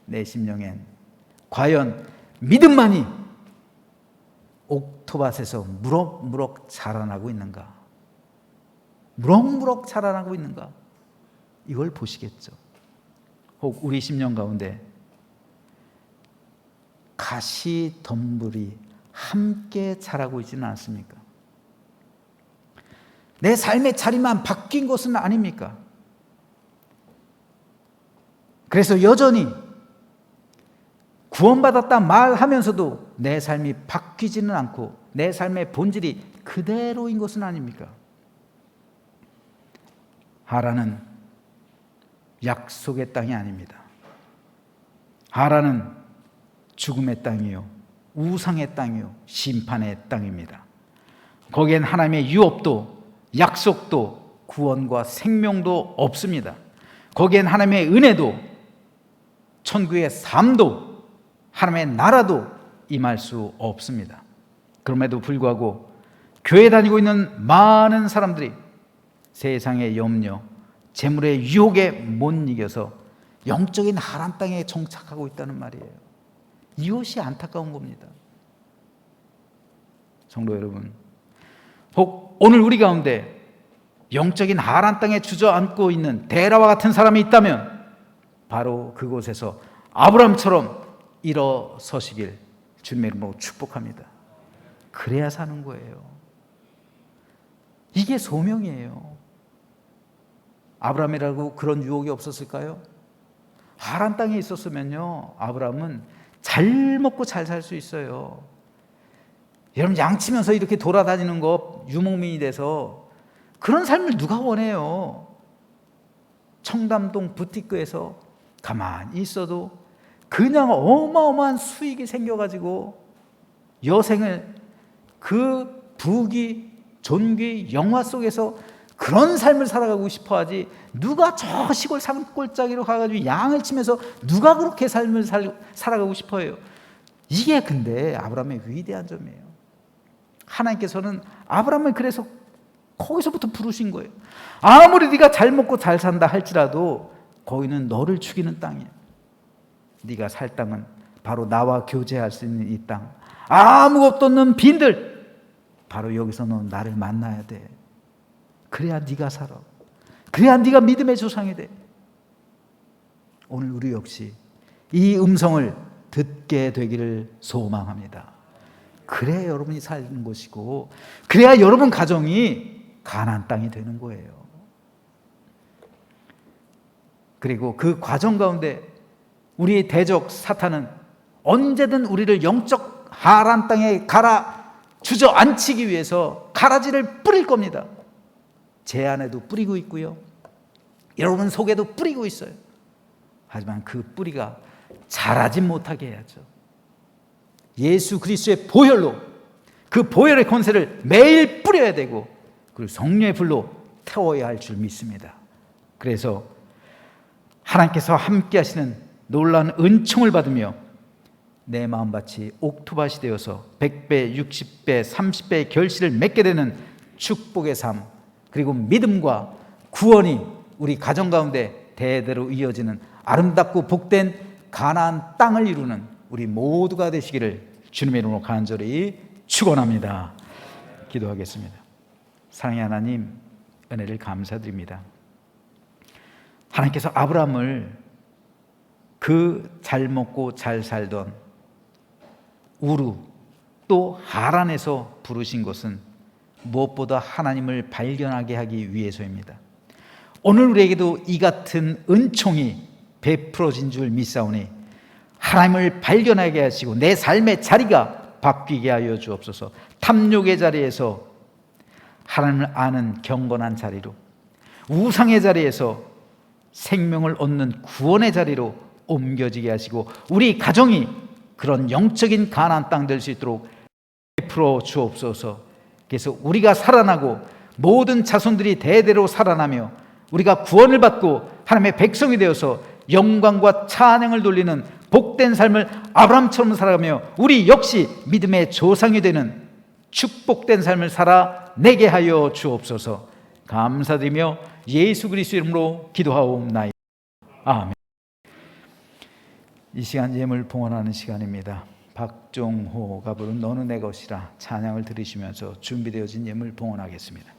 내 심령엔 과연 믿음만이 옥토밭에서 무럭무럭 자라나고 있는가? 무럭무럭 자라나고 있는가? 이걸 보시겠죠. 혹 우리 심령 가운데 가시덤불이 함께 자라고 있지는 않습니까? 내 삶의 자리만 바뀐 것은 아닙니까? 그래서 여전히 구원받았다 말하면서도 내 삶이 바뀌지는 않고 내 삶의 본질이 그대로인 것은 아닙니까? 하란은 약속의 땅이 아닙니다. 하란은 죽음의 땅이요, 우상의 땅이요, 심판의 땅입니다. 거기엔 하나님의 유업도 약속도 구원과 생명도 없습니다. 거기엔 하나님의 은혜도 천국의 삶도 하나님의 나라도 임할 수 없습니다. 그럼에도 불구하고 교회 다니고 있는 많은 사람들이 세상의 염려, 재물의 유혹에 못 이겨서 영적인 하란 땅에 정착하고 있다는 말이에요. 이것이 안타까운 겁니다. 성도 여러분, 혹 오늘 우리 가운데 영적인 하란 땅에 주저앉고 있는 데라와 같은 사람이 있다면 바로 그곳에서 아브라함처럼 일어서시길 주님의 이름으로 축복합니다. 그래야 사는 거예요. 이게 소명이에요. 아브라함이라고 그런 유혹이 없었을까요? 하란 땅에 있었으면요, 아브라함은 잘 먹고 잘 살 수 있어요. 여러분, 양치면서 이렇게 돌아다니는 거, 유목민이 돼서 그런 삶을 누가 원해요? 청담동 부티크에서 가만히 있어도 그냥 어마어마한 수익이 생겨가지고 여생을 그 부귀, 존귀, 영화 속에서 그런 삶을 살아가고 싶어하지, 누가 저 시골 산골짜기로 가가지고 양을 치면서 누가 그렇게 삶을 살아가고 싶어해요? 이게 근데 아브라함의 위대한 점이에요. 하나님께서는 아브라함을 그래서 거기서부터 부르신 거예요. 아무리 네가 잘 먹고 잘 산다 할지라도 거기는 너를 죽이는 땅이야. 네가 살 땅은 바로 나와 교제할 수 있는 이 땅, 아무것도 없는 빈들, 바로 여기서 너 나를 만나야 돼. 그래야 네가 살아. 그래야 네가 믿음의 조상이 돼. 오늘 우리 역시 이 음성을 듣게 되기를 소망합니다. 그래야 여러분이 사는 것이고, 그래야 여러분 가정이 가나안 땅이 되는 거예요. 그리고 그 과정 가운데 우리의 대적 사탄은 언제든 우리를 영적 하란 땅에 주저앉히기 위해서 가라지를 뿌릴 겁니다. 제 안에도 뿌리고 있고요, 여러분 속에도 뿌리고 있어요. 하지만 그 뿌리가 자라지 못하게 해야죠. 예수 그리스도의 보혈로 그 보혈의 권세를 매일 뿌려야 되고, 그리고 성령의 불로 태워야 할 줄 믿습니다. 그래서 하나님께서 함께 하시는 놀라운 은총을 받으며 내 마음밭이 옥토밭이 되어서 100배, 60배, 30배의 결실을 맺게 되는 축복의 삶, 그리고 믿음과 구원이 우리 가정 가운데 대대로 이어지는 아름답고 복된 가나안 땅을 이루는 우리 모두가 되시기를 주님의 이름으로 간절히 축원합니다. 기도하겠습니다. 사랑의 하나님, 은혜를 감사드립니다. 하나님께서 아브라함을 그 잘 먹고 잘 살던 우르 또 하란에서 부르신 것은 무엇보다 하나님을 발견하게 하기 위해서입니다. 오늘 우리에게도 이 같은 은총이 베풀어진 줄 믿사오니 하나님을 발견하게 하시고 내 삶의 자리가 바뀌게 하여 주옵소서. 탐욕의 자리에서 하나님을 아는 경건한 자리로, 우상의 자리에서 생명을 얻는 구원의 자리로 옮겨지게 하시고 우리 가정이 그런 영적인 가나안 땅 될 수 있도록 베풀어 주옵소서. 그래서 우리가 살아나고 모든 자손들이 대대로 살아나며 우리가 구원을 받고 하나님의 백성이 되어서 영광과 찬양을 돌리는 복된 삶을 아브라함처럼 살아가며 우리 역시 믿음의 조상이 되는 축복된 삶을 살아내게 하여 주옵소서. 감사드리며 예수 그리스도 이름으로 기도하옵나이다. 아멘. 이 시간 예물 봉헌하는 시간입니다. 박종호가 부른 너는 내 것이라 찬양을 들으시면서 준비되어진 예물 봉헌하겠습니다.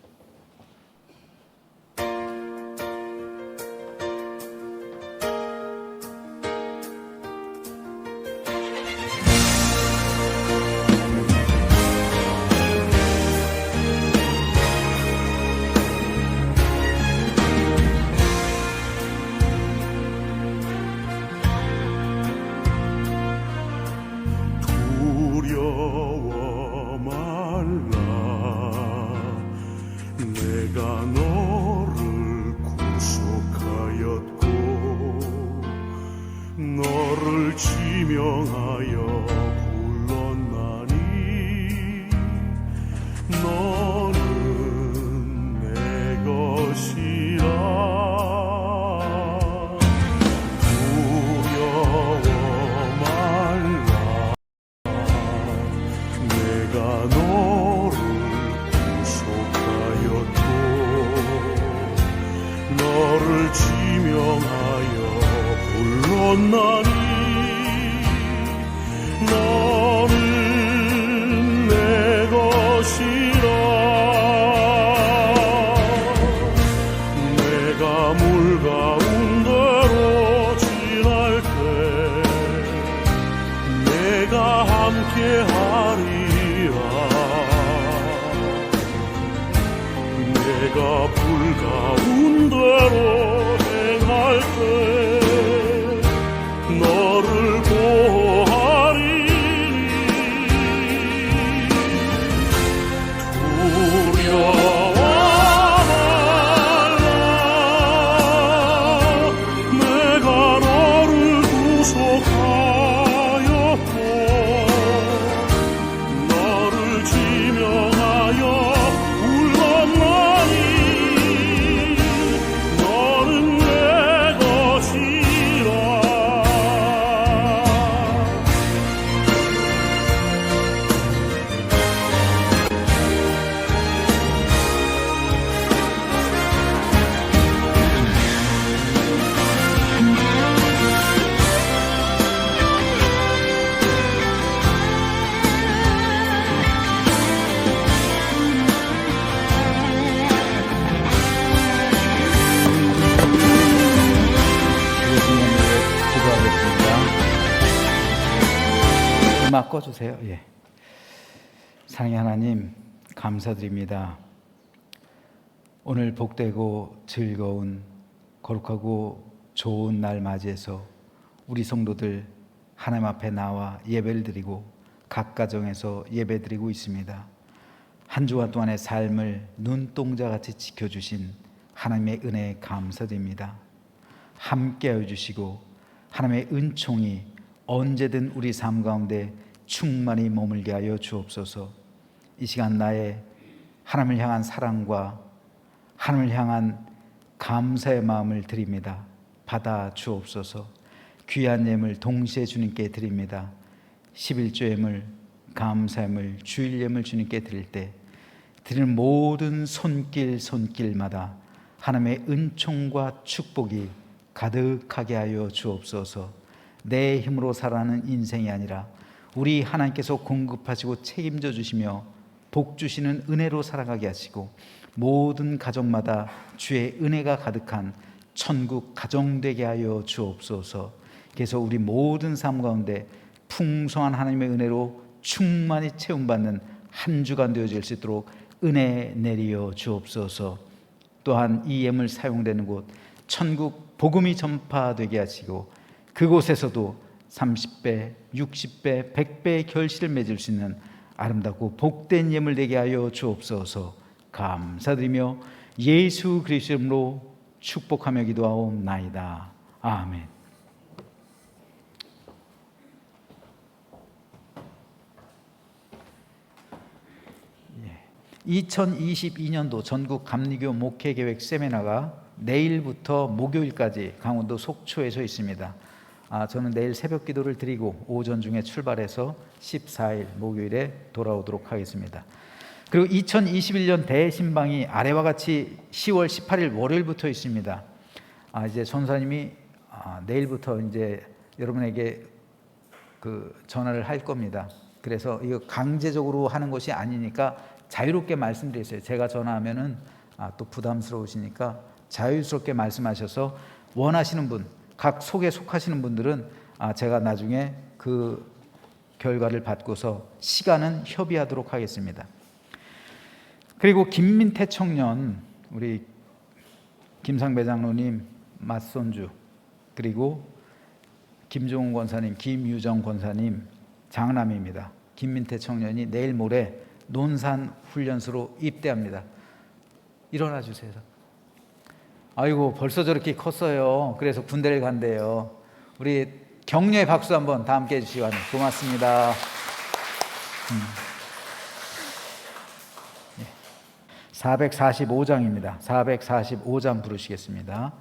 두려워 말라 내가 불 가운데로 행할 때 너를 보호하리니 두려워 말라. 내가 너를 구속하였고 너를 지명하여 너는 내 것이라. 음악 꺼주세요. 예. 사랑의 하나님, 감사드립니다. 오늘 복되고 즐거운 거룩하고 좋은 날 맞이해서 우리 성도들 하나님 앞에 나와 예배를 드리고 각 가정에서 예배 드리고 있습니다. 한 주간 동안의 삶을 눈동자같이 지켜주신 하나님의 은혜에 감사드립니다. 함께하여 주시고 하나님의 은총이 언제든 우리 삶 가운데 충만히 머물게 하여 주옵소서. 이 시간 나의 하나님을 향한 사랑과 하나님을 향한 감사의 마음을 드립니다. 받아 주옵소서. 귀한 예물 동시에 주님께 드립니다. 11조 예물, 감사 예물, 주일 예물 주님께 드릴 때 드리는 모든 손길마다 하나님의 은총과 축복이 가득하게 하여 주옵소서. 내 힘으로 살아가는 인생이 아니라 우리 하나님께서 공급하시고 책임져 주시며 복 주시는 은혜로 살아가게 하시고 모든 가정마다 주의 은혜가 가득한 천국 가정 되게 하여 주옵소서. 그래서 우리 모든 삶 가운데 풍성한 하나님의 은혜로 충만히 채움받는 한 주간 되어질 수 있도록 은혜 내리어 주옵소서. 또한 이 예물 사용되는 곳 천국 복음이 전파되게 하시고 그곳에서도 30배, 60배, 100배의 결실을 맺을 수 있는 아름답고 복된 예물 되게 하여 주옵소서. 감사드리며 예수 그리스도 이름으로 축복하며 기도하옵나이다. 아멘. 2022년도 전국 감리교 목회계획 세미나가 내일부터 목요일까지 강원도 속초에서 있습니다. 저는 내일 새벽 기도를 드리고 오전 중에 출발해서 14일 목요일에 돌아오도록 하겠습니다. 그리고 2021년 대신방이 아래와 같이 10월 18일 월요일부터 있습니다. 이제 전사님이 내일부터 이제 여러분에게 그 전화를 할 겁니다. 그래서 이거 강제적으로 하는 것이 아니니까 자유롭게 말씀드렸어요. 제가 전화하면은 또 부담스러우시니까 자유스럽게 말씀하셔서 원하시는 분, 각 속에 속하시는 분들은 제가 나중에 그 결과를 받고서 시간은 협의하도록 하겠습니다. 그리고 김민태 청년, 우리 김상배 장로님 맞손주, 그리고 김종훈 권사님, 김유정 권사님 장남입니다. 김민태 청년이 내일 모레 논산 훈련소로 입대합니다. 일어나 주세요. 아이고 벌써 저렇게 컸어요. 그래서 군대를 간대요. 우리 격려의 박수 한번 다 함께 해주시기 바랍니다. 고맙습니다. 445장입니다. 445장 부르시겠습니다.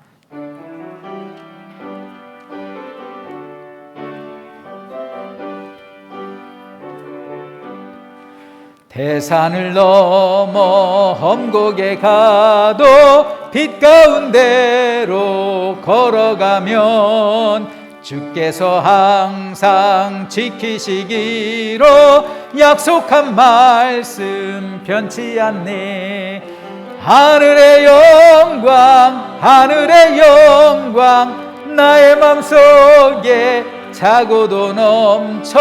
대산을 넘어 험곡에 가도 빛 가운데로 걸어가면 주께서 항상 지키시기로 약속한 말씀 변치 않네. 하늘의 영광 나의 맘속에 차고도 넘쳐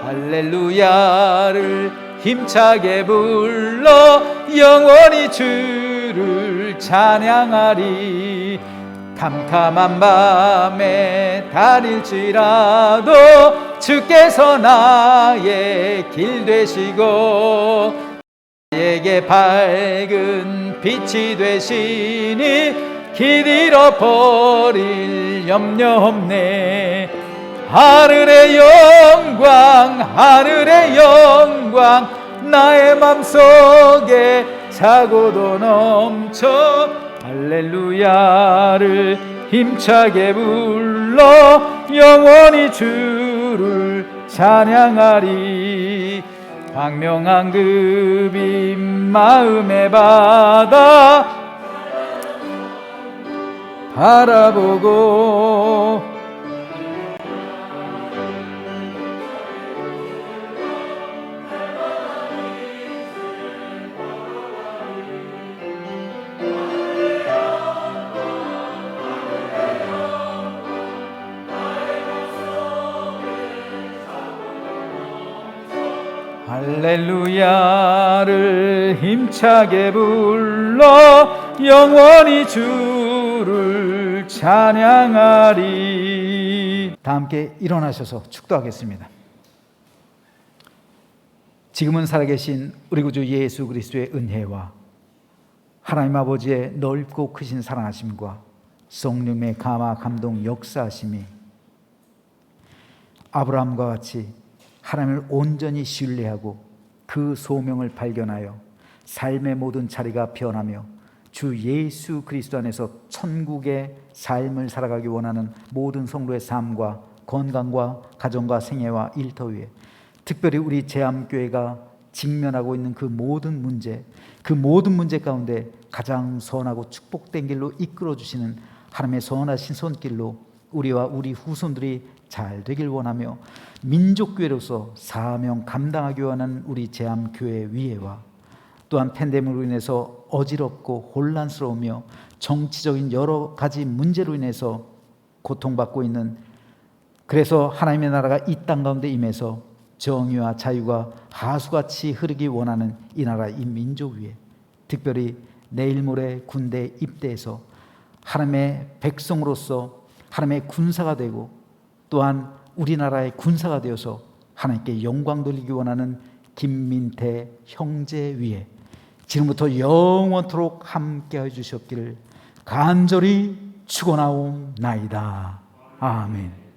할렐루야를 힘차게 불러 영원히 주를 찬양하리. 캄캄한 밤에 다닐지라도 주께서 나의 길 되시고 나에게 밝은 빛이 되시니 길 잃어버릴 염려 없네. 하늘의 영광 하늘의 영광 나의 맘속에 차고도 넘쳐 할렐루야를 힘차게 불러 영원히 주를 찬양하리. 광명한 그 빛 마음에 받아 바라보고 할렐루야를 힘차게 불러 영원히 주를 찬양하리. 다 함께 일어나셔서 축도하겠습니다. 지금은 살아계신 우리 구주 예수 그리스도의 은혜와 하나님 아버지의 넓고 크신 사랑하심과 성령의 감화 감동 역사하심이 아브라함과 같이 하나님을 온전히 신뢰하고 그 소명을 발견하여 삶의 모든 자리가 변하며 주 예수 그리스도 안에서 천국의 삶을 살아가기 원하는 모든 성도의 삶과 건강과 가정과 생애와 일터 위에, 특별히 우리 제암교회가 직면하고 있는 그 모든 문제 가운데 가장 선하고 축복된 길로 이끌어 주시는 하나님의 선하신 손길로 우리와 우리 후손들이 잘 되길 원하며, 민족교회로서 사명 감당하기 원하는 우리 제암교회 위에와 또한 팬데믹으로 인해서 어지럽고 혼란스러우며 정치적인 여러 가지 문제로 인해서 고통받고 있는, 그래서 하나님의 나라가 이 땅 가운데 임해서 정의와 자유가 하수같이 흐르기 원하는 이 나라 이 민족 위에, 특별히 내일 모레 군대에 입대해서 하나님의 백성으로서 하나님의 군사가 되고 또한 우리나라의 군사가 되어서 하나님께 영광 돌리기 원하는 김민태 형제 위에 지금부터 영원토록 함께해 주셨기를 간절히 축원하옵나이다. 아멘.